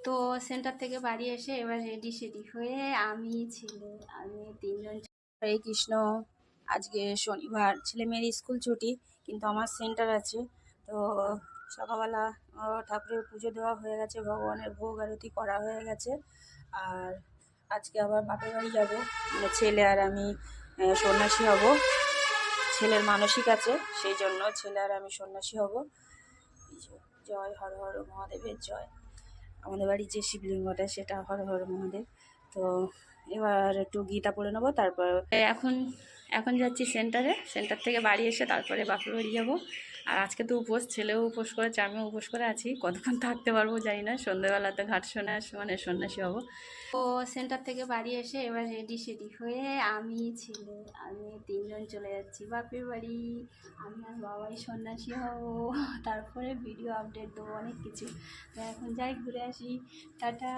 তো সেন্টার থেকে বাড়ি এসে এবার রেডি সেডি হয়ে আমি ছেলে আমি তিনজন। হরে কৃষ্ণ। আজকে শনিবার, ছেলে মেয়ের স্কুল ছুটি, কিন্তু আমার সেন্টার আছে। তো সকালবেলা ঠাকুরের পুজো দেওয়া হয়ে গেছে, ভগবানের ভোগ আরতি করা হয়ে গেছে। আর আজকে আবার বাপের বাড়ি যাবো, মানে ছেলে আর আমি সন্ন্যাসী হব। ছেলের মানসিক আছে, সেই জন্য ছেলে আর আমি সন্ন্যাসী হব। জয় হর হর মহাদেবের জয়। আমাদের বাড়ির যে শিবলিঙ্গটা সেটা হর হর মহাদেব। তো এবার একটু গীতা পড়ে নেবো, তারপর এখন এখন যাচ্ছি সেন্টারে। সেন্টার থেকে বাড়ি এসে তারপরে বাপের বাড়ি যাবো। আর আজকে তো উপোস, ছেলেও উপোস করেছে, আমিও উপোস করে আছি। কতক্ষণ থাকতে পারবো জানি না, সন্ধ্যেবেলাতে ঘাট মানে সন্ন্যাসী হবো। তো সেন্টার থেকে বাড়ি এসে এবার রেডি সেডি হয়ে আমি ছেলে আমি তিনজন চলে যাচ্ছি বাপের বাড়ি। আমি আর বাবাই সন্ন্যাসী হব, তারপরে ভিডিও আপডেট দেবো অনেক কিছু। তো এখন যাই, ঘুরে আসি। টাটা।